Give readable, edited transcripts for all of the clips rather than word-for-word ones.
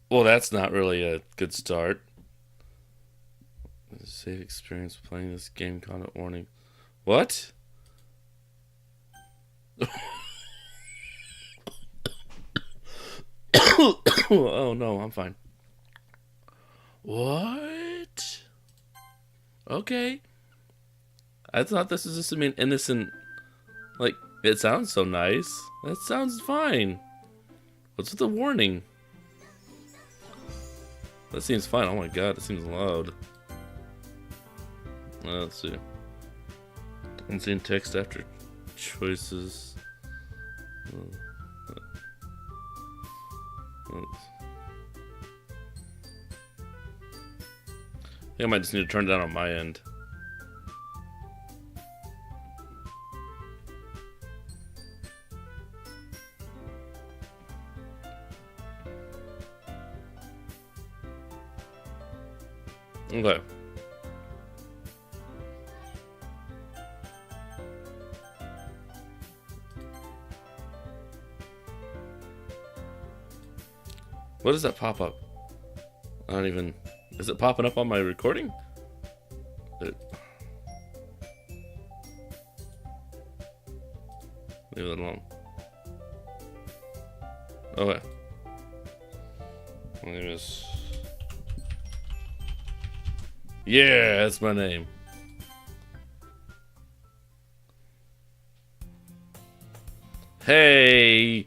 Well, that's not really a good start. Save experience playing this game. Content warning. What? Oh no, I'm fine. What? Okay. I thought this was just an innocent. Like, it sounds so nice. That sounds fine. What's with the warning? That seems fine. Oh my god, it seems loud. Let's see. Unseen text after choices. I think I might just need to turn it down on my end. Okay. What does that pop up? I don't even... Is it popping up on my recording? Leave it alone. Okay. Let me just... Yeah, that's my name. Hey!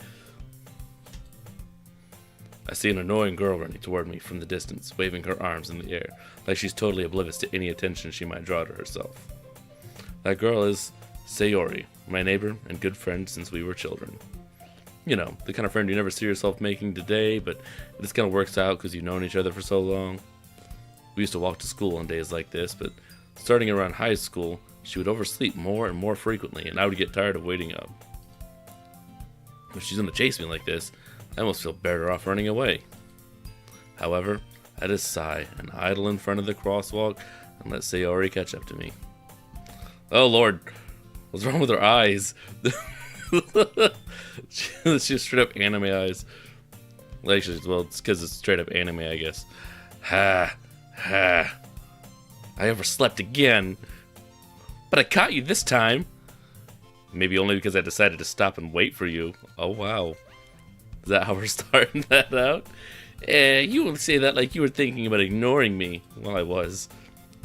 I see an annoying girl running toward me from the distance, waving her arms in the air, like she's totally oblivious to any attention she might draw to herself. That girl is Sayori, my neighbor and good friend since we were children. You know, the kind of friend you never see yourself making today, but it just kind of works out because you've known each other for so long. We used to walk to school on days like this, but starting around high school, she would oversleep more and more frequently, and I would get tired of waiting up. If she's gonna chase me like this, I almost feel better off running away. However, I just sigh and idle in front of the crosswalk and let Sayori catch up to me. Oh lord, what's wrong with her eyes? She has straight up anime eyes. Actually, well, it's because it's straight up anime, I guess. Ha, ha. I overslept again. But I caught you this time. Maybe only because I decided to stop and wait for you. Oh, wow. Is that how we're starting that out? You would say that like you were thinking about ignoring me. Well, I was.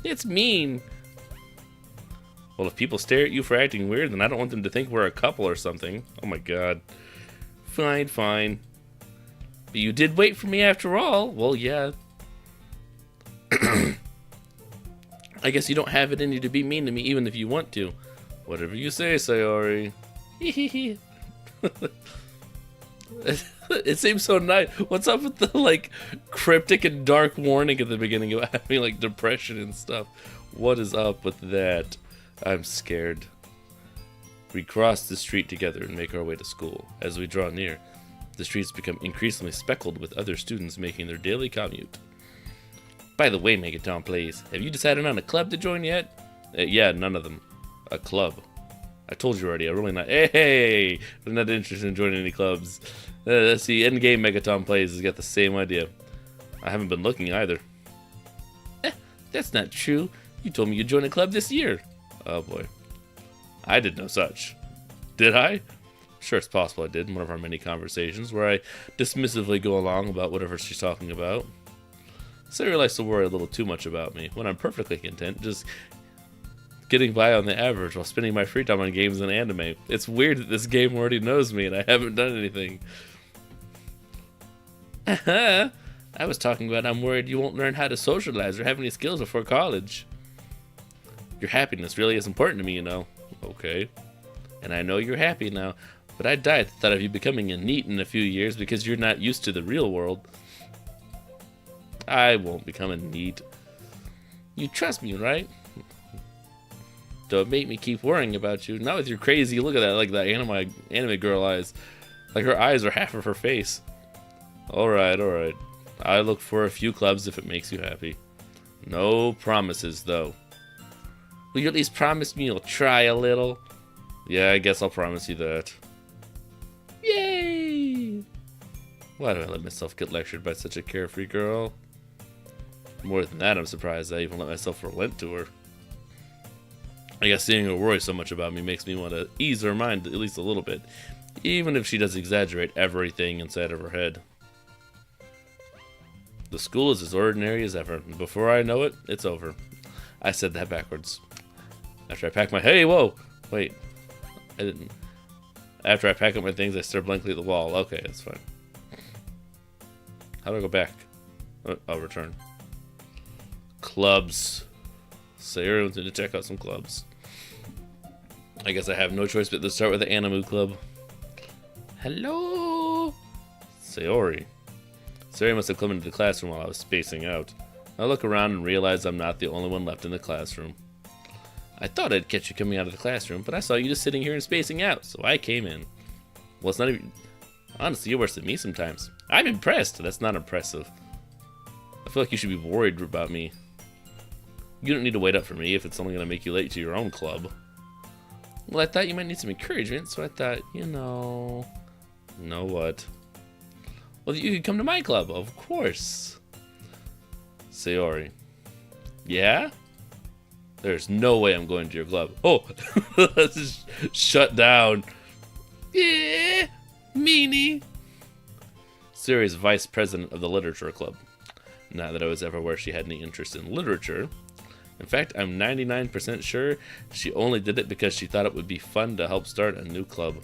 It's mean. Well, if people stare at you for acting weird, then I don't want them to think we're a couple or something. Oh my god. Fine, fine. But you did wait for me after all. Well, yeah. I guess you don't have it in you to be mean to me even if you want to. Whatever you say, Sayori. It seems so nice. What's up with the like cryptic and dark warning at the beginning of having like depression and stuff? What is up with that? I'm scared. We cross the street together and make our way to school. As we draw near, the streets become increasingly speckled with other students making their daily commute. By the way, MegaTomPlays, have you decided on a club to join yet? Yeah, none of them. A club. I told you already, I'm really not. Hey, I'm not interested in joining any clubs. See, endgame MegaTomPlays has got the same idea. I haven't been looking either. That's not true. You told me you'd join a club this year. Oh boy. I did no such. Did I? Sure, it's possible I did in one of our many conversations where I dismissively go along about whatever she's talking about. Sarah likes to worry a little too much about me when I'm perfectly content just getting by on the average while spending my free time on games and anime. It's weird that this game already knows me and I haven't done anything. I was talking about I'm worried you won't learn how to socialize or have any skills before college. Your happiness really is important to me, you know. Okay. And I know you're happy now, but I died at the thought of you becoming a NEET in a few years because you're not used to the real world. I won't become a NEET. You trust me, right? Don't make me keep worrying about you. Not with your crazy look at that, like that anime girl eyes. Like her eyes are half of her face. Alright, alright. I look for a few clubs if it makes you happy. No promises, though. Will you at least promise me you'll try a little? Yeah, I guess I'll promise you that. Yay! Why did I let myself get lectured by such a carefree girl? More than that, I'm surprised I even let myself relent to her. I guess seeing her worry so much about me makes me want to ease her mind at least a little bit, even if she does exaggerate everything inside of her head. The school is as ordinary as ever, and before I know it, it's over. I said that backwards. After I pack my... Hey, whoa! Wait. I didn't... After I pack up my things, I stare blankly at the wall. Okay, that's fine. How do I go back? Oh, I'll return. Clubs. So everyone's going to check out some clubs. I guess I have no choice but to start with the Animu Club. Hello? Sayori. Sayori must have come into the classroom while I was spacing out. I look around and realize I'm not the only one left in the classroom. I thought I'd catch you coming out of the classroom, but I saw you just sitting here and spacing out, so I came in. Well, it's not even... Honestly, you're worse than me sometimes. I'm impressed. That's not impressive. I feel like you should be worried about me. You don't need to wait up for me if it's only going to make you late to your own club. Well, I thought you might need some encouragement, so I thought, you know... Know what? Well, you could come to my club, of course. Sayori. Yeah? There's no way I'm going to your club. Oh! Let's just shut down. Yeah! Meanie! Sayori's vice president of the literature club. Not that I was ever aware she had any interest in literature. In fact, I'm 99% sure she only did it because she thought it would be fun to help start a new club.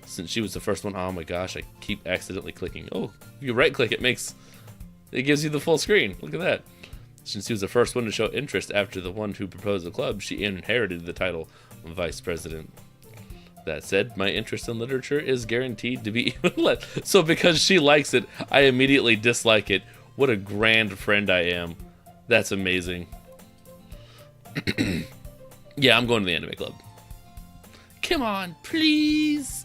Since she was the first one, oh my gosh, I keep accidentally clicking. Oh, if you right click, it gives you the full screen. Look at that. Since she was the first one to show interest after the one who proposed the club, she inherited the title of vice president. That said, my interest in literature is guaranteed to be even less. So because she likes it, I immediately dislike it. What a grand friend I am. That's amazing. Yeah, I'm going to the anime club. Come on, please.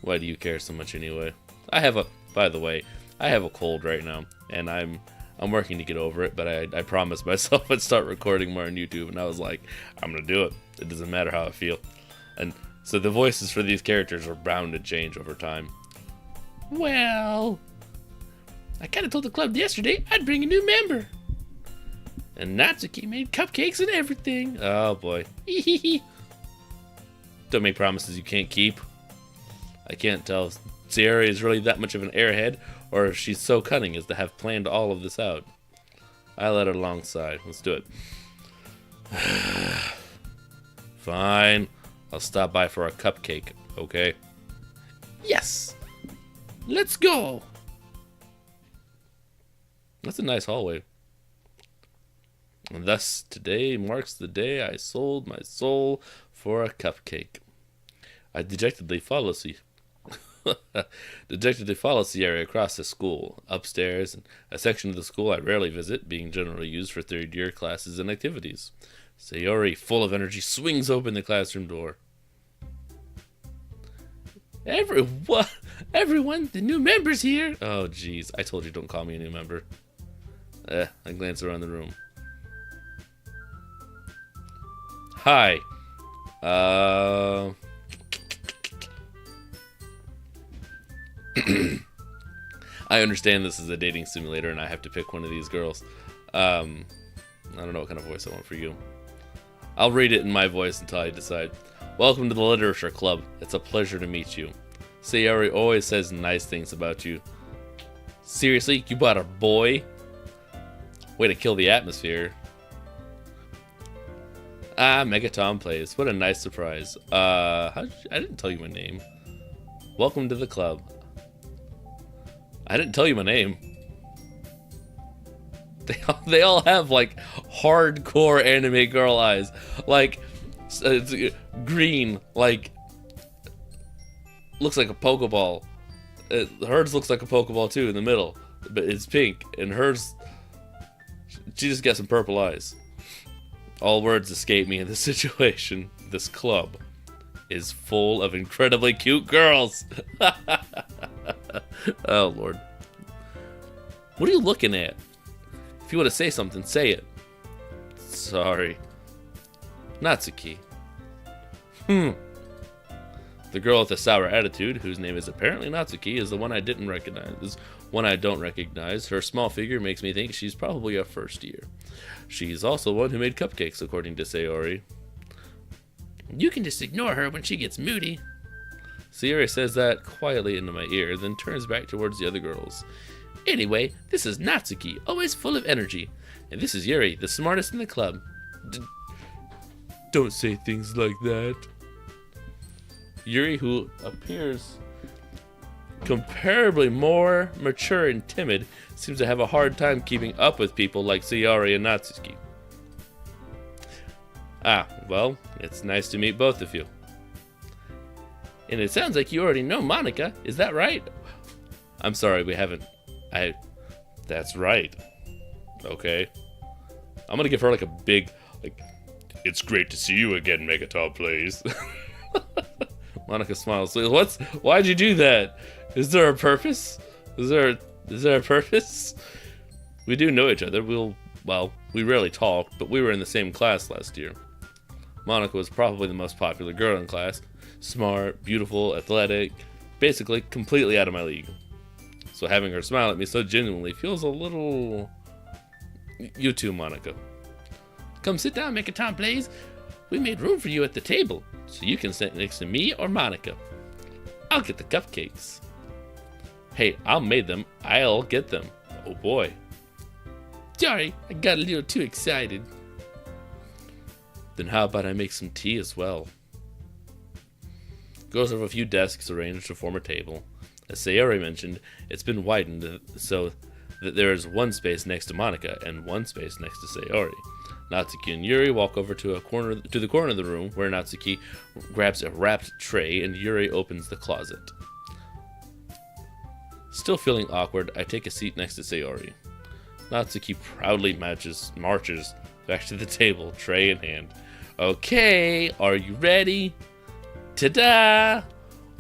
Why do you care so much anyway? By the way, I have a cold right now, and I'm working to get over it, but I promised myself I'd start recording more on YouTube, and I was like, I'm gonna do it. It doesn't matter how I feel. And so the voices for these characters are bound to change over time. Well, I kind of told the club yesterday I'd bring a new member. And Natsuki made cupcakes and everything. Oh boy. Don't make promises you can't keep. I can't tell if Sayori is really that much of an airhead, or if she's so cunning as to have planned all of this out. I let her alongside. Let's do it. Fine. I'll stop by for a cupcake, okay? Yes! Let's go! That's a nice hallway. And thus, today marks the day I sold my soul for a cupcake. I dejectedly follow Sayori across the school, upstairs, and a section of the school I rarely visit, being generally used for third-year classes and activities. Sayori, full of energy, swings open the classroom door. Everyone, the new member's here! Oh, jeez, I told you don't call me a new member. I glance around the room. Hi. I understand this is a dating simulator and I have to pick one of these girls. I don't know what kind of voice I want for you. I'll read it in my voice until I decide. Welcome to the Literature Club. It's a pleasure to meet you. Sayori always says nice things about you. Seriously? You bought a boy? Way to kill the atmosphere. MegaTomPlays. What a nice surprise. I didn't tell you my name. Welcome to the club. I didn't tell you my name. They all have like hardcore anime girl eyes. Like it's green, like looks like a Pokeball. Hers looks like a Pokeball too in the middle, but it's pink. And hers, she just got some purple eyes. All words escape me in this situation. This club is full of incredibly cute girls. Oh, Lord. What are you looking at? If you want to say something, say it. Sorry. Natsuki. The girl with the sour attitude, whose name is apparently Natsuki, is the one I don't recognize. Her small figure makes me think she's probably a first year. She's also one who made cupcakes, according to Sayori. You can just ignore her when she gets moody. Sayori says that quietly into my ear, then turns back towards the other girls. Anyway, this is Natsuki, always full of energy. And this is Yuri, the smartest in the club. Don't say things like that. Yuri, who appears comparably more mature and timid, seems to have a hard time keeping up with people like Sayori and Natsuki. Ah, well, it's nice to meet both of you. And it sounds like you already know Monika, is that right? I'm sorry, we haven't. That's right. Okay. I'm gonna give her like a big, it's great to see you again, MegaTomPlays. Monika smiles. Why'd you do that? Is there a purpose? Is there a purpose? We do know each other. We rarely talk, but we were in the same class last year. Monika was probably the most popular girl in class. Smart, beautiful, athletic, basically completely out of my league. So having her smile at me so genuinely feels a little... You too, Monika. Come sit down, MegaTomPlays. We made room for you at the table, so you can sit next to me or Monika. I'll get the cupcakes. Hey, I made them. I'll get them. Oh boy. Sorry, I got a little too excited. Then how about I make some tea as well? Girls have a few desks arranged to form a table. As Sayori mentioned, it's been widened so that there is one space next to Monika and one space next to Sayori. Natsuki and Yuri walk over to the corner of the room where Natsuki grabs a wrapped tray and Yuri opens the closet. Still feeling awkward, I take a seat next to Sayori. Natsuki proudly marches back to the table, tray in hand. Okay, are you ready? Ta-da!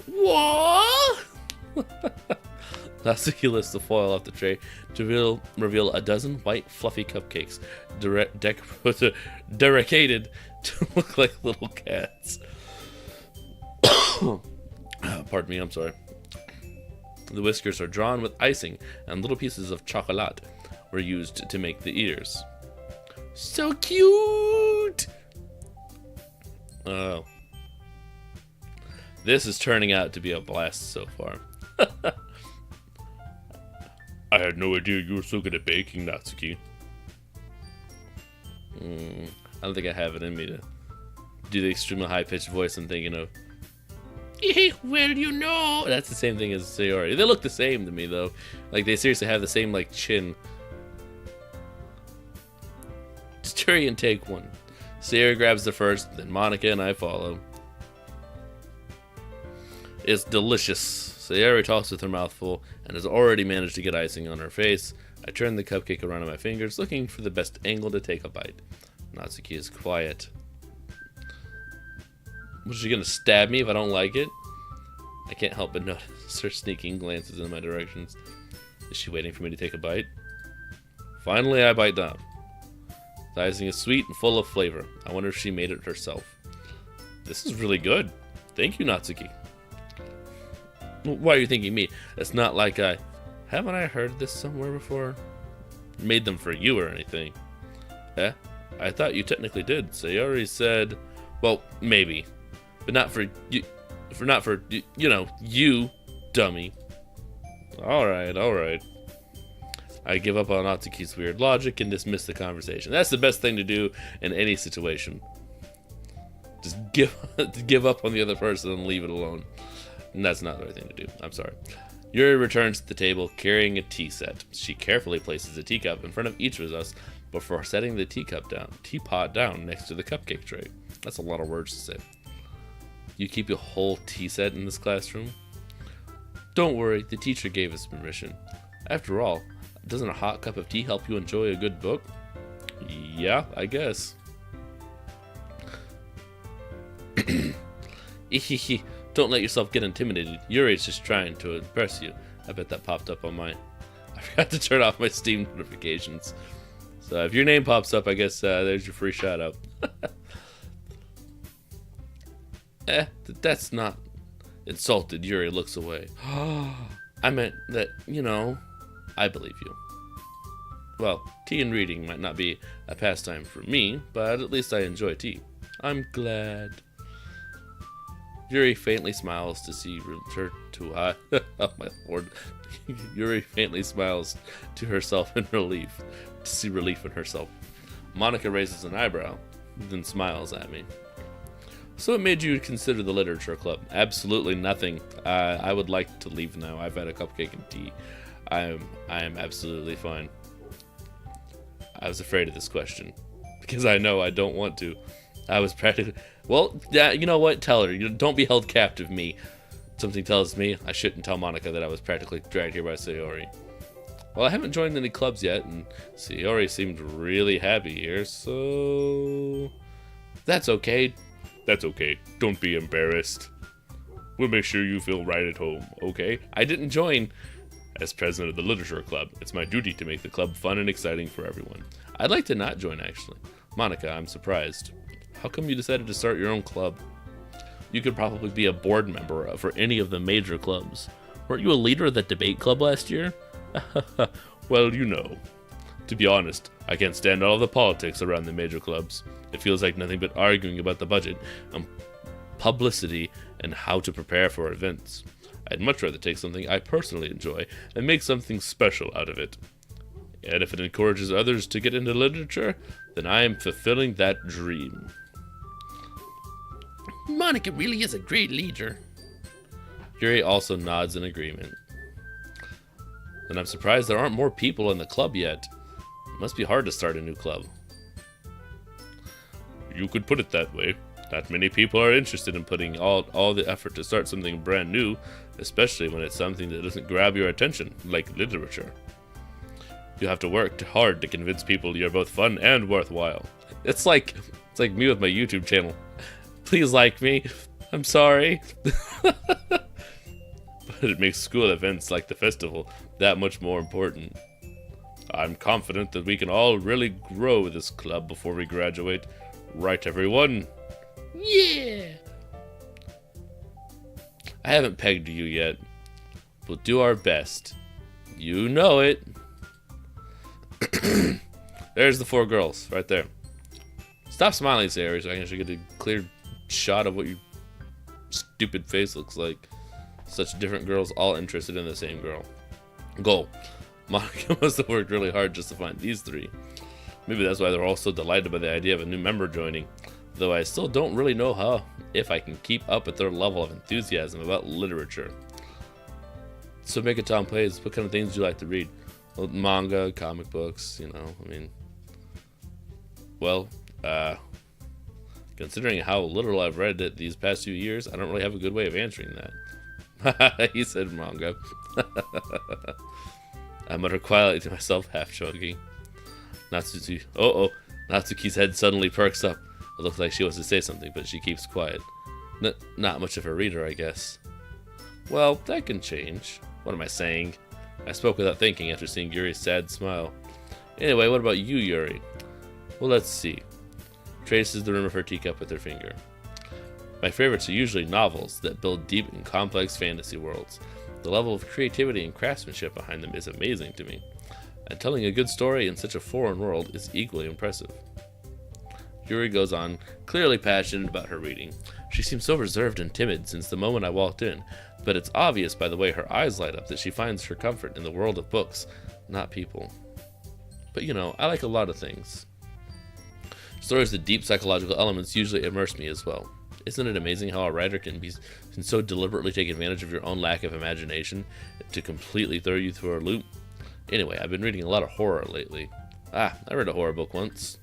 Whoa! Natsuki lifts the foil off the tray to reveal a dozen white, fluffy cupcakes, decorated to look like little cats. Pardon me, I'm sorry. The whiskers are drawn with icing, and little pieces of chocolate were used to make the ears. So cute! Oh. This is turning out to be a blast so far. I had no idea you were so good at baking, Natsuki. I don't think I have it in me to do the extremely high-pitched voice I'm thinking of. Well, you know. That's the same thing as Sayori. They look the same to me, though. Like, they seriously have the same, chin. Just hurry and take one. Sayori grabs the first, then Monika and I follow. It's delicious. Sayori talks with her mouth full and has already managed to get icing on her face. I turn the cupcake around in my fingers, looking for the best angle to take a bite. Natsuki is quiet. Was she gonna stab me if I don't like it? I can't help but notice her sneaking glances in my directions. Is she waiting for me to take a bite? Finally, I bite down. The icing is sweet and full of flavor. I wonder if she made it herself. This is really good. Thank you, Natsuki. Why are you thinking me? It's not like haven't I heard this somewhere before? Made them for you or anything. Eh? I thought you technically did. Sayori said, well, maybe. But not for you, you, dummy. Alright. I give up on Natsuki's weird logic and dismiss the conversation. That's the best thing to do in any situation. Just give up on the other person and leave it alone. And that's not the right thing to do. I'm sorry. Yuri returns to the table carrying a tea set. She carefully places a teacup in front of each of us before setting the teapot down next to the cupcake tray. That's a lot of words to say. You keep your whole tea set in this classroom? Don't worry, the teacher gave us permission. After all, doesn't a hot cup of tea help you enjoy a good book? Yeah, I guess. Don't let yourself get intimidated. Yuri's just trying to impress you. I bet that popped up on mine. I forgot to turn off my Steam notifications. So if your name pops up, I guess there's your free shout out. That's not... Insulted, Yuri looks away. I meant that, I believe you. Well, tea and reading might not be a pastime for me, but at least I enjoy tea. I'm glad. Yuri faintly smiles to see her to oh my lord. Yuri faintly smiles to herself in relief, to see relief in herself. Monica raises an eyebrow, then smiles at me. So it made you consider the literature club? Absolutely nothing. I would like to leave now. I've had a cupcake and tea. I am absolutely fine. I was afraid of this question because I know I don't want to. I was practically... Well, yeah, you know what? Tell her. Don't be held captive, me. Something tells me I shouldn't tell Monica that I was practically dragged here by Sayori. Well, I haven't joined any clubs yet, and Sayori seemed really happy here, so... That's okay. That's okay. Don't be embarrassed. We'll make sure you feel right at home, okay? I didn't join as president of the literature club. It's my duty to make the club fun and exciting for everyone. I'd like to not join, actually. Monica, I'm surprised. How come you decided to start your own club? You could probably be a board member for any of the major clubs. Weren't you a leader of the debate club last year? Well, to be honest, I can't stand all the politics around the major clubs. It feels like nothing but arguing about the budget and publicity and how to prepare for events. I'd much rather take something I personally enjoy and make something special out of it. And if it encourages others to get into literature, then I am fulfilling that dream. Monica really is a great leader. Yuri also nods in agreement. Then I'm surprised there aren't more people in the club yet. It must be hard to start a new club. You could put it that way. Not many people are interested in putting all the effort to start something brand new, especially when it's something that doesn't grab your attention, like literature. You have to work hard to convince people you're both fun and worthwhile. It's like me with my YouTube channel. Please like me. I'm sorry. But it makes school events like the festival that much more important. I'm confident that we can all really grow this club before we graduate. Right, everyone? Yeah! I haven't pegged you yet. We'll do our best. You know it. There's the 4 girls, right there. Stop smiling, Sayori, so I can actually get a clear shot of what your stupid face looks like. Such different girls, all interested in the same girl. Goal. Monica must have worked really hard just to find these 3. Maybe that's why they're all so delighted by the idea of a new member joining. Though I still don't really know if I can keep up with their level of enthusiasm about literature. So MegaTomPlays, what kind of things do you like to read? Well, manga, comic books, Well, considering how little I've read it these past few years, I don't really have a good way of answering that. He said manga. I muttered quietly to myself, half joking. Natsuki's head suddenly perks up. It looks like she wants to say something, but she keeps quiet. Not much of a reader, I guess. Well, that can change. What am I saying? I spoke without thinking after seeing Yuri's sad smile. Anyway, what about you, Yuri? Well, let's see. Traces the rim of her teacup with her finger. My favorites are usually novels that build deep and complex fantasy worlds. The level of creativity and craftsmanship behind them is amazing to me. And telling a good story in such a foreign world is equally impressive. Yuri goes on, clearly passionate about her reading. She seems so reserved and timid since the moment I walked in, but it's obvious by the way her eyes light up that she finds her comfort in the world of books, not people. But I like a lot of things. Stories with deep psychological elements usually immerse me as well. Isn't it amazing how a writer can so deliberately take advantage of your own lack of imagination to completely throw you through a loop? Anyway, I've been reading a lot of horror lately. I read a horror book once.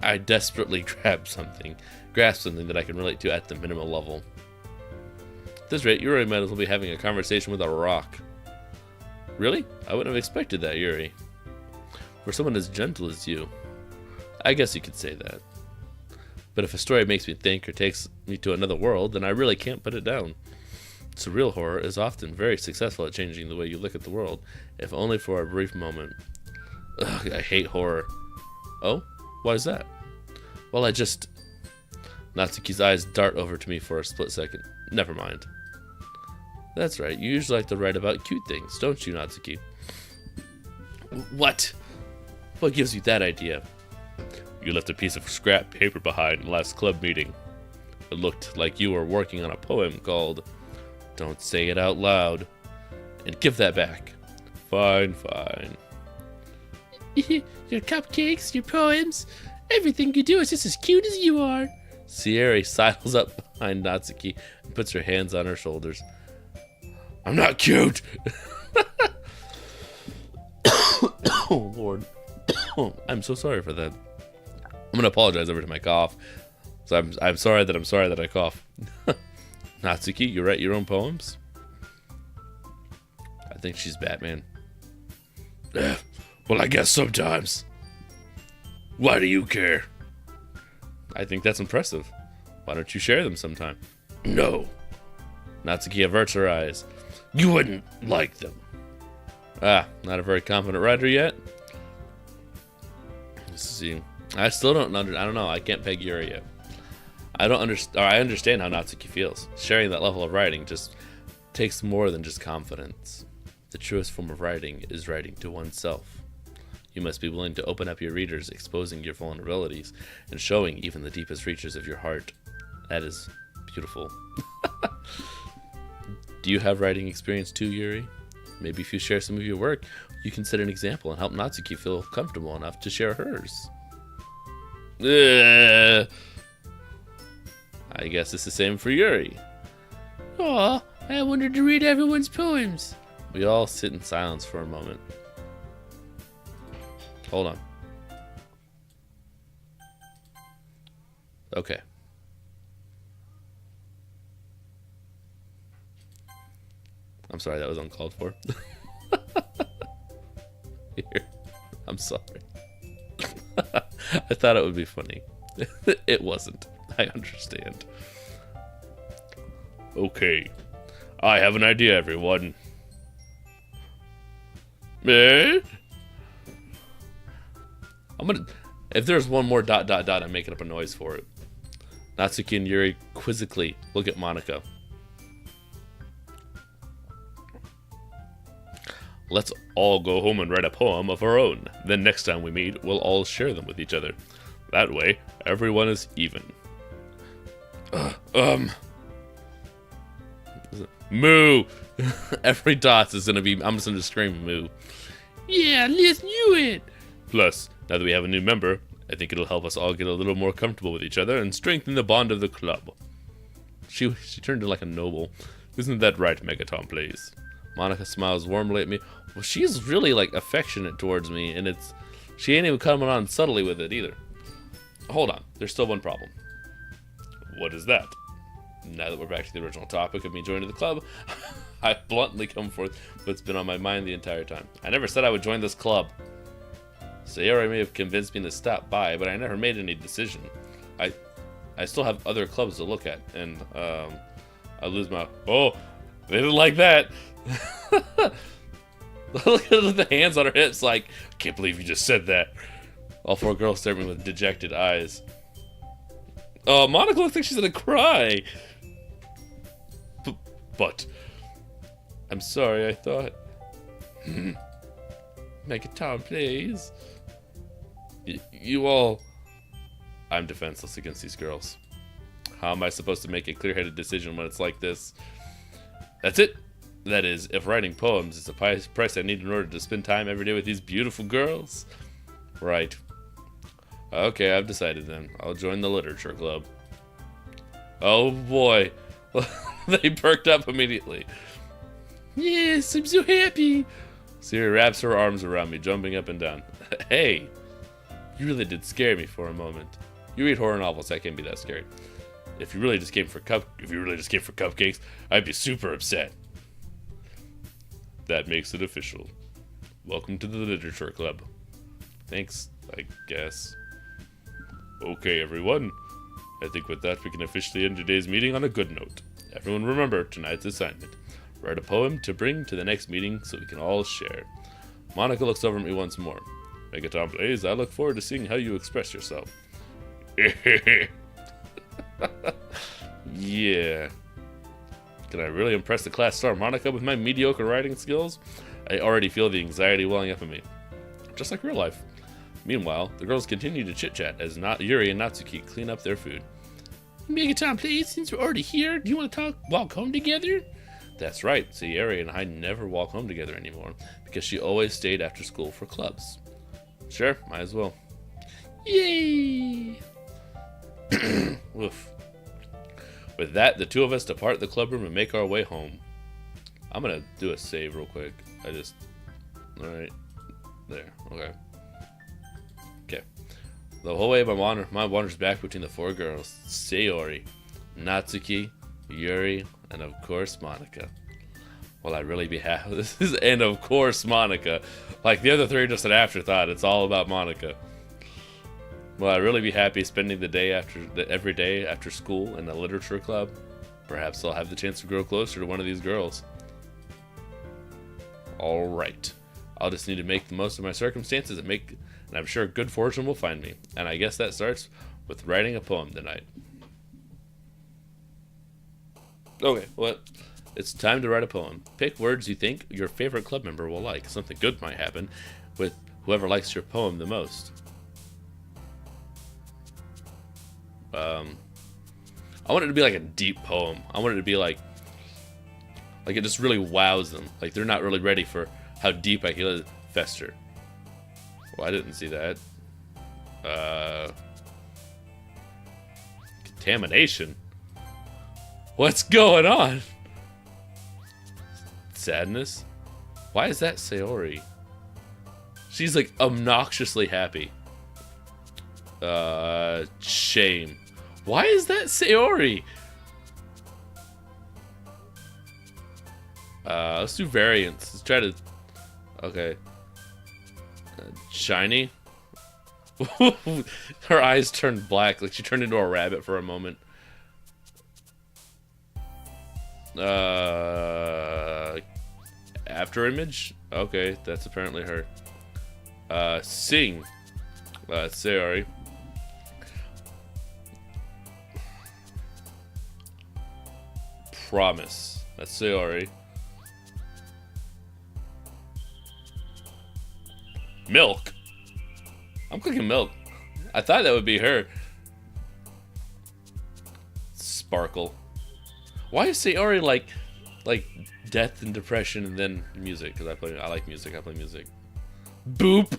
I desperately grasp something that I can relate to at the minimal level. At this rate, Yuri might as well be having a conversation with a rock. Really? I wouldn't have expected that, Yuri. For someone as gentle as you. I guess you could say that. But if a story makes me think or takes me to another world, then I really can't put it down. Surreal horror is often very successful at changing the way you look at the world, if only for a brief moment. Ugh, I hate horror. Oh? Why is that? Well, Natsuki's eyes dart over to me for a split second. Never mind. That's right, you usually like to write about cute things, don't you, Natsuki? What? What gives you that idea? You left a piece of scrap paper behind in the last club meeting. It looked like you were working on a poem called Don't Say It Out Loud. And give that back. Fine, fine. Your cupcakes, your poems, everything you do is just as cute as you are. Sierra sidles up behind Natsuki and puts her hands on her shoulders. I'm not cute! Oh, Lord. I'm so sorry for that. I'm gonna apologize over to my cough. So I'm sorry that I cough. Natsuki, you write your own poems? I think she's Batman. Well, I guess sometimes. Why do you care? I think that's impressive. Why don't you share them sometime? No. Natsuki averts her eyes. You wouldn't like them. Ah, not a very confident writer yet? Let's see. I still don't I don't know. I can't peg Yuri yet. I understand how Natsuki feels. Sharing that level of writing just takes more than just confidence. The truest form of writing is writing to oneself. You must be willing to open up your readers, exposing your vulnerabilities, and showing even the deepest reaches of your heart. That is beautiful. Do you have writing experience too, Yuri? Maybe if you share some of your work, you can set an example and help Natsuki feel comfortable enough to share hers. I guess it's the same for Yuri. Aw, I wanted to read everyone's poems. We all sit in silence for a moment. Hold on. Okay. I'm sorry, that was uncalled for. Here. I'm sorry. I thought it would be funny. It wasn't. I understand. Okay. I have an idea, everyone. Eh? If there's one more ... I'm making up a noise for it. Natsuki and Yuri quizzically look at Monica. Let's all go home and write a poem of our own. Then next time we meet, we'll all share them with each other. That way, everyone is even. Moo! Every dot is gonna be, I'm just gonna scream moo. Yeah, let's do it! Plus, now that we have a new member, I think it'll help us all get a little more comfortable with each other and strengthen the bond of the club. She turned into like a noble. Isn't that right, MegaTomPlays? Monica smiles warmly at me. Well, she's really like affectionate towards me, and she ain't even coming on subtly with it either. Hold on, there's still one problem. What is that? Now that we're back to the original topic of me joining the club, I bluntly come forth what's been on my mind the entire time. I never said I would join this club. Sayori may have convinced me to stop by, but I never made any decision. I still have other clubs to look at, and I lose my... Oh, they didn't like that. Look at the hands on her hips like, I can't believe you just said that. All four girls stare at me with dejected eyes. Oh, Monica looks like she's gonna cry. But I'm sorry, I thought. MegaTomPlays. You all... I'm defenseless against these girls. How am I supposed to make a clear-headed decision when it's like this? That's it. That is, if writing poems is the price I need in order to spend time every day with these beautiful girls. Right. Okay, I've decided then. I'll join the literature club. Oh boy. They perked up immediately. Yes, I'm so happy. Siri wraps her arms around me, jumping up and down. Hey, you really did scare me for a moment. You read horror novels, that can't be that scary. If you really just came for cupcakes, I'd be super upset. That makes it official. Welcome to the literature club. Thanks, I guess. Okay, everyone. I think with that we can officially end today's meeting on a good note. Everyone remember tonight's assignment. Write a poem to bring to the next meeting so we can all share. Monica looks over at me once more. MegaTomPlays, I look forward to seeing how you express yourself. Yeah. Can I really impress the class star Monica with my mediocre writing skills? I already feel the anxiety welling up in me. Just like real life. Meanwhile, the girls continue to chit-chat as Yuri and Natsuki clean up their food. MegaTomPlays, since we're already here, do you want to walk home together? That's right, Sayuri and I never walk home together anymore because she always stayed after school for clubs. Sure, might as well. Yay! Woof. With that, the two of us depart the club room and make our way home. I'm gonna do a save real quick. Alright. There, okay. The whole way my wanders back between the four girls, Sayori, Natsuki, Yuri, and of course Monica. Will I really be happy? This is, and of course Monica. Like the other three are just an afterthought. It's all about Monica. Will I really be happy spending the day every day after school in a literature club? Perhaps I'll have the chance to grow closer to one of these girls. Alright. I'll just need to make the most of my circumstances and I'm sure good fortune will find me. And I guess that starts with writing a poem tonight. Okay, well, it's time to write a poem. Pick words you think your favorite club member will like. Something good might happen with whoever likes your poem the most. I want it to be like a deep poem. I want it to be like it just really wows them. Like they're not really ready for how deep I can let it fester. Well, I didn't see that. Contamination? What's going on? Sadness? Why is that Sayori? She's like obnoxiously happy. Shame. Why is that Sayori? Let's do variants. Let's try to... Okay. Shiny? Her eyes turned black, like she turned into a rabbit for a moment. After image? Okay, that's apparently her. Sing. Sayori. Promise. That's Sayori. Milk. I'm clicking milk. I thought that would be her. Sparkle. Why is Sayori like death and depression and then music? Because I like music. I play music. Boop.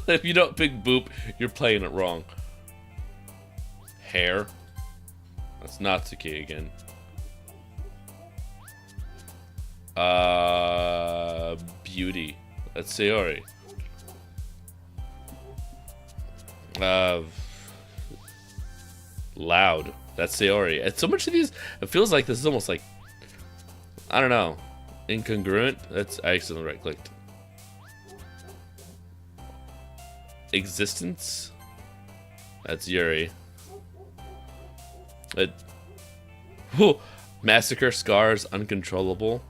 If you don't pick boop, you're playing it wrong. Hair. That's Natsuki again. Beauty. That's Sayori. Loud. That's Sayori. And so much of these, it feels like this is almost like, I don't know, incongruent. I accidentally right-clicked. Existence. That's Yuri. Massacre, scars, uncontrollable.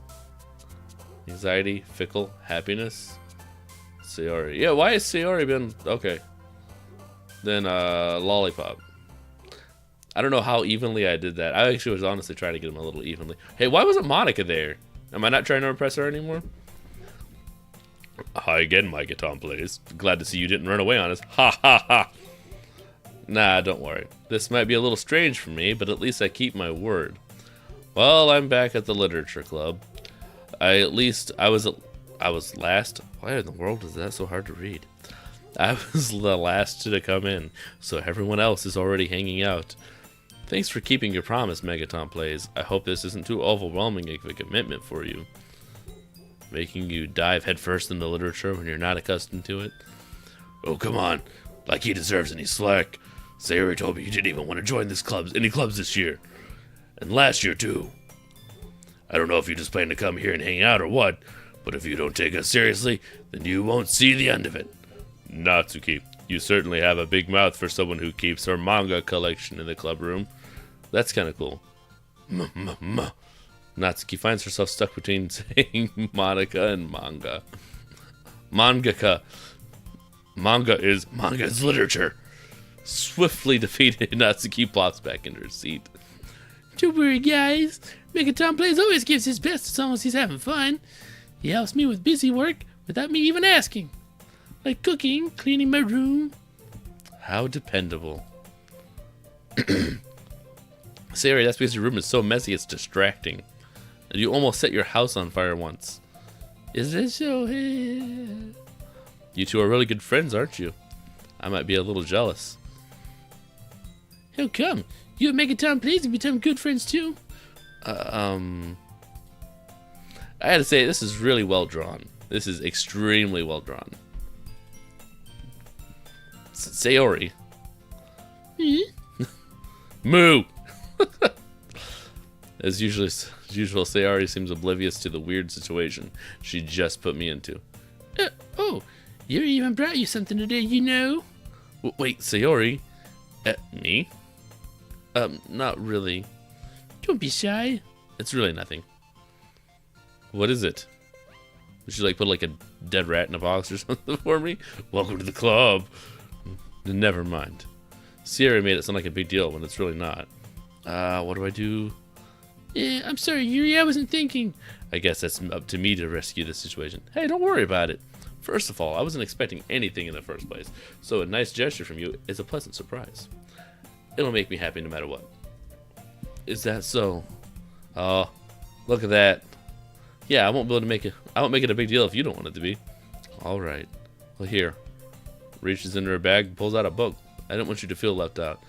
Anxiety, fickle, happiness. Sayori. Yeah, why has Sayori been... Okay. Then, lollipop. I don't know how evenly I did that. I actually was honestly trying to get him a little evenly. Hey, why wasn't Monica there? Am I not trying to impress her anymore? Hi again, MegaTomPlays. Glad to see you didn't run away on us. Ha ha ha. Nah, don't worry. This might be a little strange for me, but at least I keep my word. Well, I'm back at the literature club. I was last. Why in the world is that so hard to read? I was the last to come in, so everyone else is already hanging out. Thanks for keeping your promise, MegaTomPlays. I hope this isn't too overwhelming of a commitment for you. Making you dive headfirst into literature when you're not accustomed to it. Oh, come on. Like he deserves any slack. Sayori told me you didn't even want to join any clubs this year. And last year, too. I don't know if you just plan to come here and hang out or what, but if you don't take us seriously, then you won't see the end of it. Natsuki, you certainly have a big mouth for someone who keeps her manga collection in the club room. That's kind of cool. Natsuki finds herself stuck between saying Monica and manga. Mangaka. Manga is literature. swiftly defeated, Natsuki plops back into her seat. Don't worry, guys. MegaTomPlays always gives his best as long as he's having fun. He helps me with busy work without me even asking. Like cooking, cleaning my room. How dependable. Sayori, that's because your room is so messy it's distracting. And you almost set your house on fire once. Is it so? You two are really good friends, aren't you? I might be a little jealous. How come? You and MegaTomPlays have become good friends too? I had to say, this is really well drawn. This is extremely well drawn. Sayori. Moo! As usual, Sayori seems oblivious to the weird situation she just put me into. Oh, Yuri even brought you something today, you know? Wait, Sayori? Me? Not really. Don't be shy. It's really nothing. What is it? Would she like put like a dead rat in a box or something for me? Welcome to the club. Never mind. Sierra made it sound like a big deal when it's really not. What do I do? I'm sorry, Yuri, I wasn't thinking. I guess that's up to me to rescue this situation. Hey, don't worry about it. First of all, I wasn't expecting anything in the first place, so a nice gesture from you is a pleasant surprise. It'll make me happy no matter what. Is that so? Oh, look at that. Yeah, I won't be able to make it. I won't make it a big deal if you don't want it to be. All right. Well, here. Reaches into her bag and pulls out a book. I didn't want you to feel left out.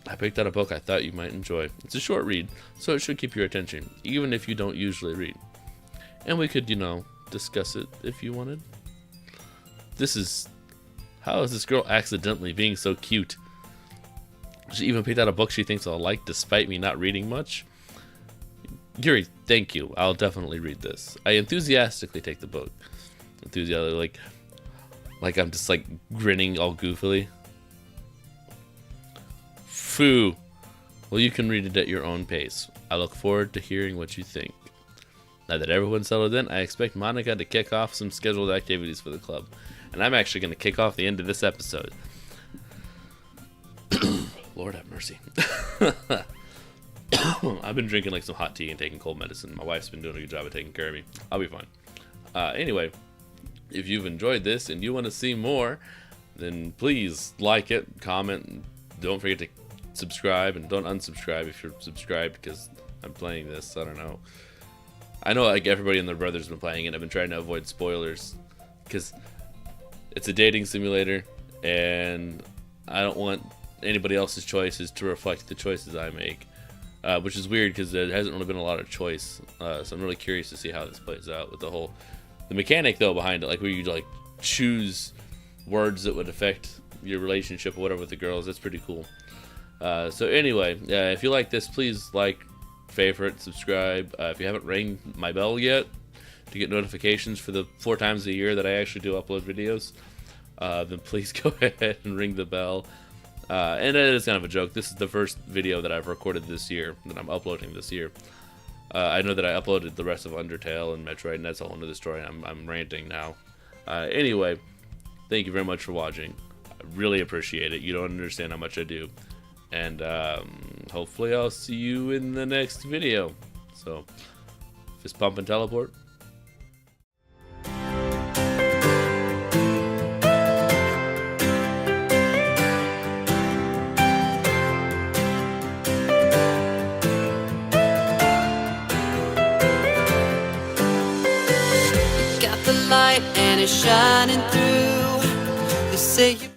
I picked out a book I thought you might enjoy. It's a short read, so it should keep your attention, even if you don't usually read. And we could, discuss it if you wanted. How is this girl accidentally being so cute? She even picked out a book she thinks I'll like despite me not reading much. Yuri, thank you. I'll definitely read this. I enthusiastically take the book. Enthusiastically, like I'm just like grinning all goofily. Phoo. Well, you can read it at your own pace. I look forward to hearing what you think. Now that everyone's settled in, I expect Monica to kick off some scheduled activities for the club. And I'm actually going to kick off the end of this episode. Lord have mercy. I've been drinking like some hot tea and taking cold medicine. My wife's been doing a good job of taking care of me. I'll be fine. Anyway, if you've enjoyed this and you want to see more, then please like it, comment, and don't forget to subscribe, and don't unsubscribe if you're subscribed because I'm playing this. I don't know. I know like everybody and their brother's been playing it. I've been trying to avoid spoilers because it's a dating simulator and I don't want anybody else's choices to reflect the choices I make, which is weird because there hasn't really been a lot of choice. So I'm really curious to see how this plays out with the mechanic though behind it, like where you like choose words that would affect your relationship or whatever with the girls. That's pretty cool. So anyway, if you like this, please like, favorite, subscribe. If you haven't rang my bell yet to get notifications for the 4 times a year that I actually do upload videos, then please go ahead and ring the bell. And it is kind of a joke. This is the first video that I've recorded this year, that I'm uploading this year. I know that I uploaded the rest of Undertale and Metroid, and that's a whole nother story. I'm ranting now. Anyway, thank you very much for watching. I really appreciate it. You don't understand how much I do. And hopefully I'll see you in the next video. So, fist pump and teleport. Got the light and it's shining through. They say you